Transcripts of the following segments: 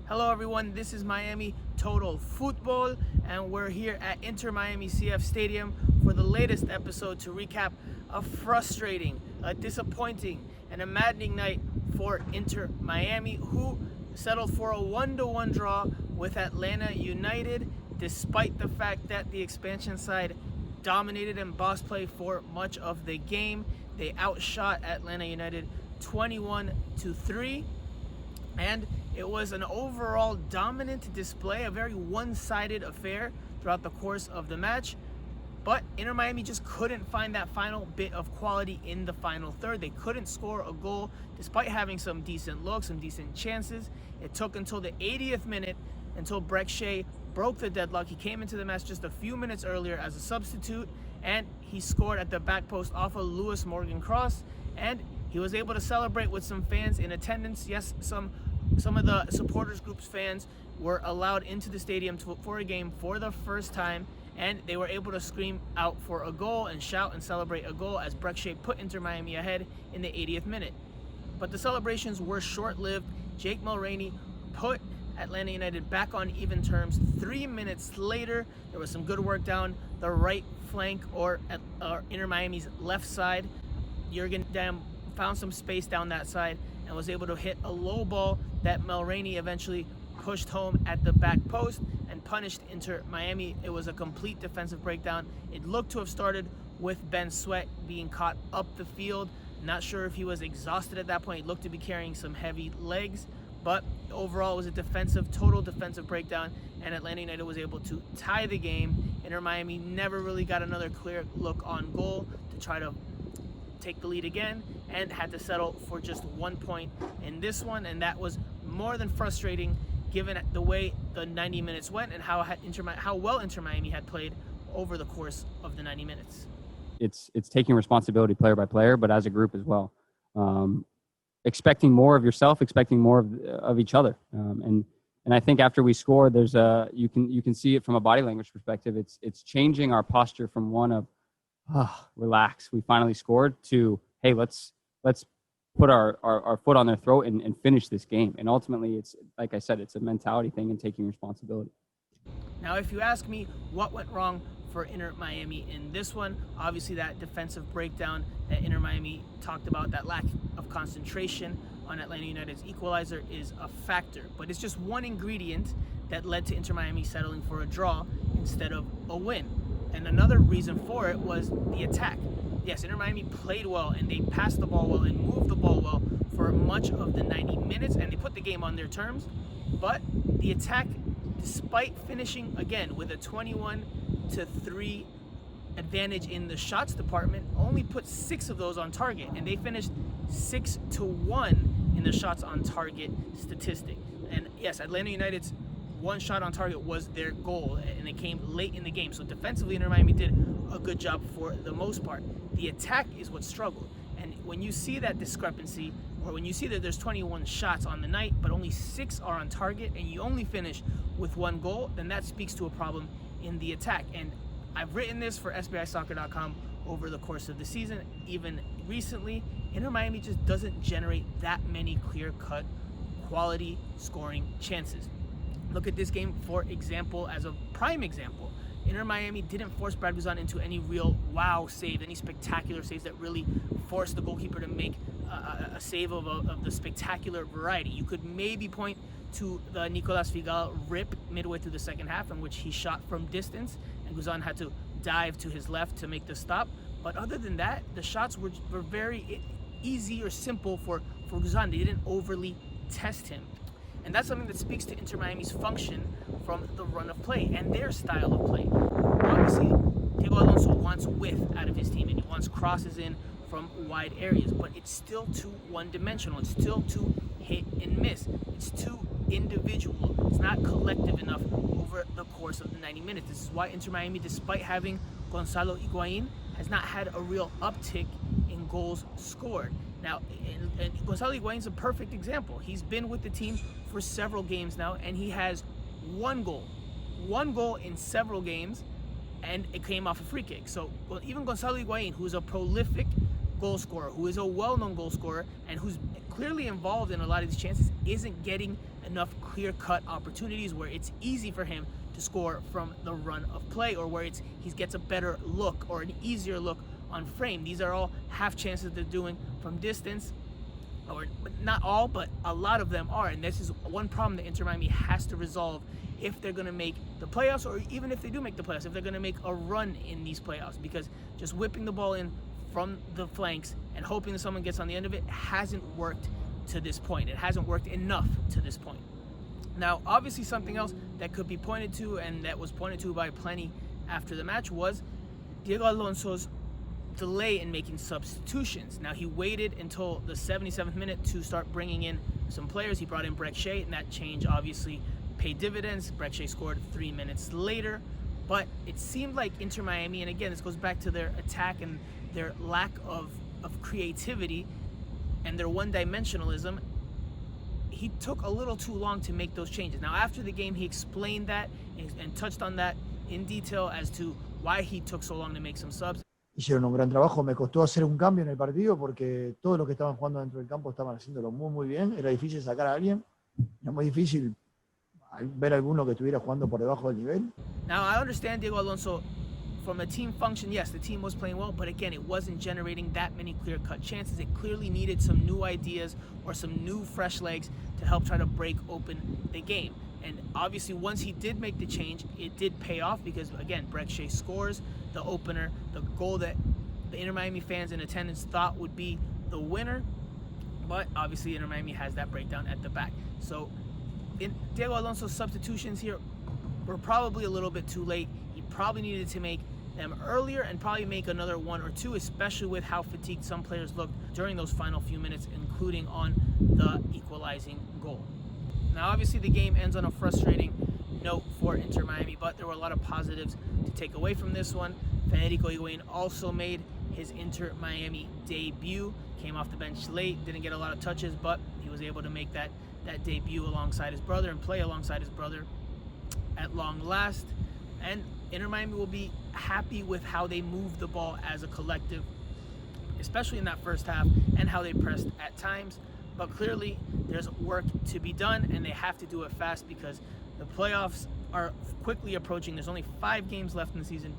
Hello everyone, this is Miami Total Football and we're here at Inter Miami CF Stadium for the latest episode to recap a frustrating, a disappointing, and a maddening night for Inter Miami, who settled for a 1-1 draw with Atlanta United, despite the fact that the expansion side dominated and boss play for much of the game. They outshot Atlanta United 21-3. And it was an overall dominant display, a very one-sided affair throughout the course of the match. But Inter Miami just couldn't find that final bit of quality in the final third. They couldn't score a goal despite having some decent looks, some decent chances. It took until the 80th minute until Breck Shea broke the deadlock. He came into the match just a few minutes earlier as a substitute, and he scored at the back post off a Lewis Morgan cross. And he was able to celebrate with some fans in attendance. Yes, some of the supporters group's fans were allowed into the stadium for a game for the first time, and they were able to scream out for a goal and shout and celebrate a goal as Breck Shea put Inter Miami ahead in the 80th minute. But the celebrations were short-lived. Jake Mulroney put Atlanta United back on even terms. 3 minutes later, there was some good work down the right flank or Inter Miami's left side. Jurgen Damm found some space down that side and was able to hit a low ball that Mulroney eventually pushed home at the back post and punished Inter Miami. It was a complete defensive breakdown. It looked to have started with Ben Sweat being caught up the field. Not sure if he was exhausted at that point. He looked to be carrying some heavy legs, but overall it was a total defensive breakdown, and Atlanta United was able to tie the game. Inter Miami never really got another clear look on goal to try to take the lead again, and had to settle for just 1 point in this one, and that was more than frustrating given the way the 90 minutes went and how well Inter Miami had played over the course of the 90 minutes. It's taking responsibility player by player, but as a group as well. Expecting more of yourself, expecting more of each other, and I think after we scored, there's you can see it from a body language perspective. It's changing our posture from one of relax, we finally scored, to hey, let's put our foot on their throat and finish this game. And ultimately, it's like I said, it's a mentality thing and taking responsibility. Now, if you ask me what went wrong for Inter Miami in this one, obviously that defensive breakdown that Inter Miami talked about, that lack of concentration on Atlanta United's equalizer, is a factor. But it's just one ingredient that led to Inter Miami settling for a draw instead of a win. And another reason for it was the attack. Yes, Inter Miami played well, and they passed the ball well and moved the ball well for much of the 90 minutes, and they put the game on their terms. But the attack, despite finishing again with a 21-3 advantage in the shots department, only put 6 of those on target, and they finished 6-1 in the shots on target statistic. And yes, Atlanta United's one shot on target was their goal, and it came late in the game. So defensively, Inter Miami did a good job for the most part. The attack is what struggled. And when you see that discrepancy, or when you see that there's 21 shots on the night, but only 6 are on target, and you only finish with 1 goal, then that speaks to a problem in the attack. And I've written this for SBIsoccer.com over the course of the season. Even recently, Inter Miami just doesn't generate that many clear-cut quality scoring chances. Look at this game, for example, as a prime example. Inter Miami didn't force Brad Guzan into any real wow save, any spectacular saves that really forced the goalkeeper to make a save of the spectacular variety. You could maybe point to the Nicolas Figal rip midway through the second half, in which he shot from distance, and Guzan had to dive to his left to make the stop. But other than that, the shots were very easy or simple for Guzan. They didn't overly test him. And that's something that speaks to Inter Miami's function from the run of play and their style of play. Obviously, Diego Alonso wants width out of his team, and he wants crosses in from wide areas, but it's still too one-dimensional. It's still too hit and miss. It's too individual. It's not collective enough over the course of the 90 minutes. This is why Inter Miami, despite having Gonzalo Higuain, has not had a real uptick in goals scored. Now, and Gonzalo Higuain's a perfect example. He's been with the team for several games now, and he has 1 goal. 1 goal in several games, and it came off a free kick. So even Gonzalo Higuain, who's a prolific goal scorer, who is a well-known goal scorer and who's clearly involved in a lot of these chances, isn't getting enough clear-cut opportunities where it's easy for him to score from the run of play, or where he gets a better look or an easier look on frame. These are all half chances they're doing from distance, or not all, but a lot of them are. And this is one problem that Inter Miami has to resolve if they're going to make the playoffs, or even if they do make the playoffs, if they're going to make a run in these playoffs, because just whipping the ball in from the flanks and hoping that someone gets on the end of it hasn't worked to this point. It hasn't worked enough to this point. Now, obviously something else that could be pointed to, and that was pointed to by plenty after the match, was Diego Alonso's delay in making substitutions. Now, he waited until the 77th minute to start bringing in some players. He brought in Breck Shea, and that change obviously paid dividends. Breck Shea scored 3 minutes later, but it seemed like Inter Miami, and again, this goes back to their attack and their lack of creativity and their one-dimensionalism, he took a little too long to make those changes. Now, after the game, he explained that and touched on that in detail as to why he took so long to make some subs. Hicieron un gran trabajo, me costó hacer un cambio en el partido porque todos los que estaban jugando dentro del campo estaban haciéndolo muy bien, era difícil sacar a alguien, era muy difícil ver a alguno que estuviera jugando por debajo del nivel. Now, I understand Diego Alonso, from a team function, yes, the team was playing well, but again, it wasn't generating that many clear-cut chances. It clearly needed some new ideas or some new fresh legs to help try to break open the game. And obviously, once he did make the change, it did pay off because, again, Breck Shea scores the opener, the goal that the Inter Miami fans in attendance thought would be the winner. But obviously, Inter Miami has that breakdown at the back. So Diego Alonso's substitutions here were probably a little bit too late. He probably needed to make them earlier and probably make another one or two, especially with how fatigued some players looked during those final few minutes, including on the equalizing goal. Now, obviously, the game ends on a frustrating note for Inter Miami, but there were a lot of positives to take away from this one. Federico Higuain also made his Inter Miami debut, came off the bench late, didn't get a lot of touches, but he was able to make that debut alongside his brother and play alongside his brother at long last. And Inter Miami will be happy with how they moved the ball as a collective, especially in that first half, and how they pressed at times. But clearly, there's work to be done, and they have to do it fast because the playoffs are quickly approaching. There's only 5 games left in the season,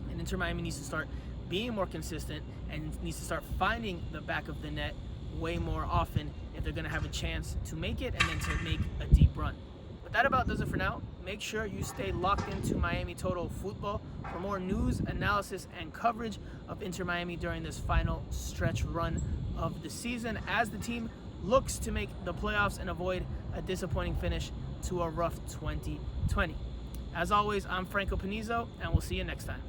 and Inter Miami needs to start being more consistent and needs to start finding the back of the net way more often if they're going to have a chance to make it and then to make a deep run. But that about does it for now. Make sure you stay locked into Miami Total Football for more news, analysis, and coverage of Inter Miami during this final stretch run of the season as the team looks to make the playoffs and avoid a disappointing finish to a rough 2020. As always, I'm Franco Panizo, and we'll see you next time.